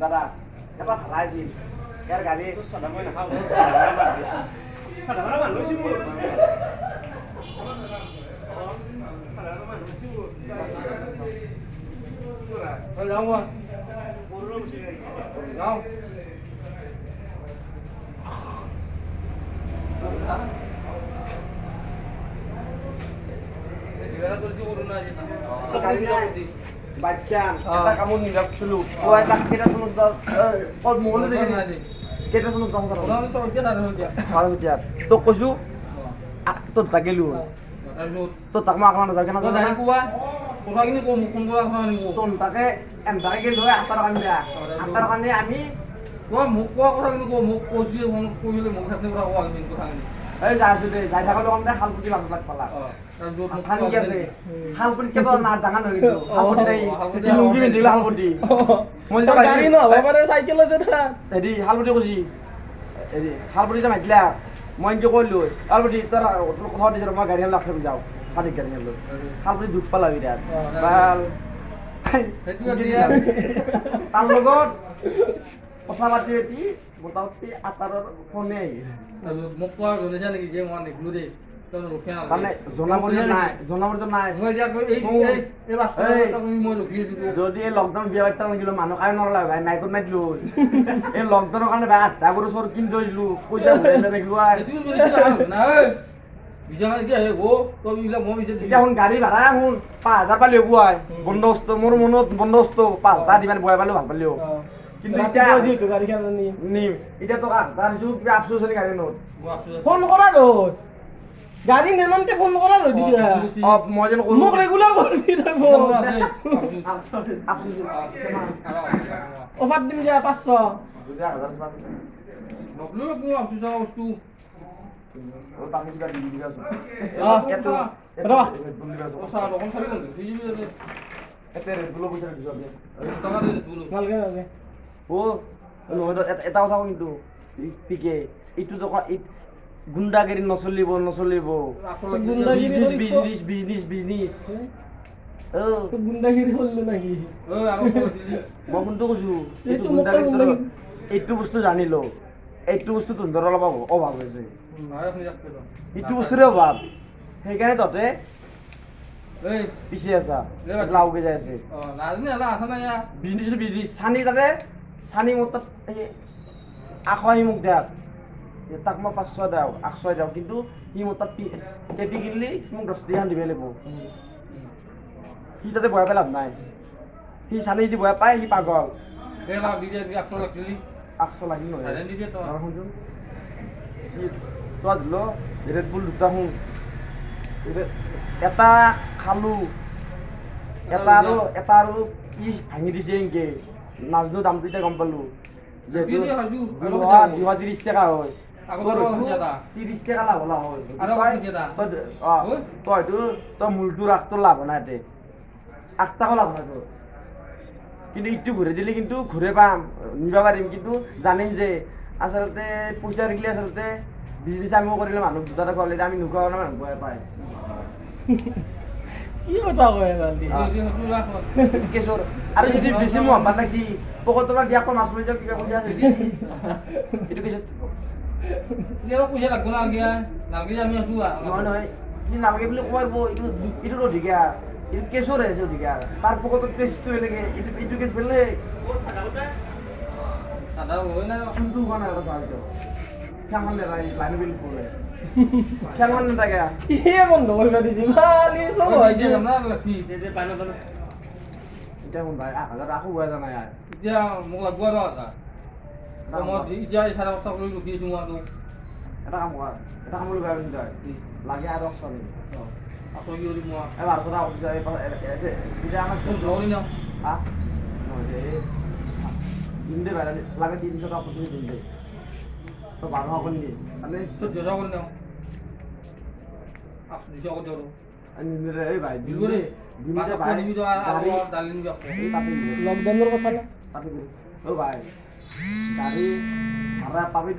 দাদা এটা ভাড়া আছিল ইয়াৰ গাড়ী সাদা মই নাখাওঁ সাদা মানুহ হৈছে মোৰ যাওঁ মই যাওঁ বাচ্চান এটা কামত নিরাপছিলো ওই তাক কেটা শুনো কল মোহলে দেখি কেটা শুনো দাম করো ওরা সব দিয়া দাদা দিয়া সারা দিয়া তো কইছু তো তাগেলু তো তাক মা আকলা না জাগে না তো জানি কুয়া তোরা কিনি কো মুকুন করা খানি কো তো তাকে এম তাকে গেল আতার কান্দা আতার কান্দে আমি কো মুক কো কথা কিনি কো মুক কইছি ফোন কইলে মুক হাতে করা কো আমি কথা কিনি এই যাইছো দে যাই থাকলে আমরা হালপুটি বাগ পালা খান গেছে হালপুটি কেবল না ডাঙা নই তো হালপুটি নাই লুঙ্গি মিদিলা হালপুটি মই তো গাড়ি ন বাবারে সাইকেল আছে না এদি হালপুটি কইছি এদি হালপুটি যা মাইতলা মই কি কইলো হালপুটি তোরা কথা দিছর মই গাড়ি লাখ যাও সাদি গাড়ি নিলো হালপুটি দুখ পালা বিরাট বাল তার লগত কথা পাতি এটি মোটামুটি আতাৰৰ ফোনে মোক কোৱা জনাইছা নেকি যে মই নিকলো দে তই ৰখিয়া মানে জনাবৰ নাই মই এতিয়া এই বাস্তা মই ৰখি আছিলো যদি এই লকডাউন বিয়া বাচ্চা লাগিলো মানুহ কাই নৰলা ভাই মাইকত মাইলো এই লকডাউনৰ কাৰণে ভাই 8টা গৰু চৰ কিন থৈছিলো পইচা ঘূৰাই নেগলো না বিজা কি আহে ও তো বিলা মই বিজা এতিয়া হুন গাড়ী ভাড়া হুন 5000 পালে বুৱাই বন্দোবস্ত মোৰ মনত বন্দোবস্ত 5000 দিমান বুৱাই পালে ভাল পালেও কিন্তু এটা যেটো গাড়ি কেন নি এটা তো তার যুগ কি আফসোস আছে গাড়ি নো ফোন করা রো গাড়ি নেনতে ফোন করা রো দিছে মই যেন মোক রেগুলার করবি থাকবো আফসোস অফার দিন যা 500 2000 পাবে নকলো কো আফসোস বস্তু ও তাকে দিবা দিবা এত রা ও সা রকম সারি কোন দিবি এতে দুলো পয়সা দিছো আমি টাকা দে দুলো মালকে লাগে ও এটা কথা কিন্তু পিকে এইটো তো গুন্ডাগিরি নচলিব বিজনেস ও গুন্ডাগিরি হল নাকি ও মই কোনটো কৈছো এইটো গুন্ডাগিরি এইটো বস্তু জানিলো এইটো বস্তু তোৰ অলপ অভাৱ হৈছে এইটো বস্তুৰে অভাৱ সেইকাৰণে ততে এই পিছে আছা লাউকে যাই আছে নাজনি না আছে না বিজনেস সানি তাতে সানি মত আখি মোক দেখ তাক মই 500 দাও 800 দাও কিন্তু সি মত কেপি কিনলি মোক 10 টাকা দিবে লাগিব সি তাতে বয়া পেলাব নাই সি সানি দি বয়া পায় সি পাগল এ লাভ দি 800 লাগলি 800 লাগি নহয় আরে দি তো আর শুন তো আজলো রেড বুল দুটা হুন এটা খালু এটা আৰু কি ভাঙি দিছে এনকে নাজনো দামটো এতিয়া গম পালো যে 30 টাকা হয় আগৰ 30 টাকা লাভ হলা হয় তই মূলটো ৰাখতো লাভ নাই দে 8 টাকা লাভ নাই কিন্তু ইটো ঘূৰে দিলে কিন্তু ঘূৰে পাম নিবা পাৰিম কিন্তু জানিম যে আচলতে পইচা ৰাখিলে আচলতে বিজনেস আমিও কৰিলে মানুহ দুটা খোৱালে আমি নোখোৱা না মানুহ পাই পায় কি কথা কয় গালি কেশৰ আৰু যদি বেছি মই ভাল লাগছি পকতৰা দিয়া কম মাছ লৈ যাও কিবা পইচা আছে এটো কেশৰ ইয়াৰ পইচা লাগব না গিয়া নালগে আমি আছো নহয় কি নালগে বুলি কইব ইটো অধিকা ইটো কেশৰ আছে অধিকা তাৰ পকতত টেষ্টটো লাগে ইটো কেছ বেলে সাদা হয় না শুনতো কোনা এটা ভালটো কেমন লাইন বিল পড়ে কেমন না গয়া এ বন্ধ করে দিছি মানি সব হয় যে আমরা লাগছি যে পানো পানো এটা মন ভাই 1000 রাখো বুয়া জানা यार এতিয়া মোক লাগব আর আটা মই এতিয়া সারা অবস্থা করে দিয়েছি মই তো এটা কাম লগাই আনি যায় লাগে আর অবস্থা নেই আসো ইউরি মই এবার কথা অবস্থা এটা আমার কোন জরি না হ্যাঁ নয় দিনদে লাগে 300 টাকা প্রতি দিনদে তো 12 হবেন নি মানে 14 করে নাও 800 টাকা দাও আমি রে ভাই দিলে দিনটা ভাই নিবি তো আর ডালিন যাও লকডাউনের কথা না ও ভাই গাড়ি ভাড়া পাবে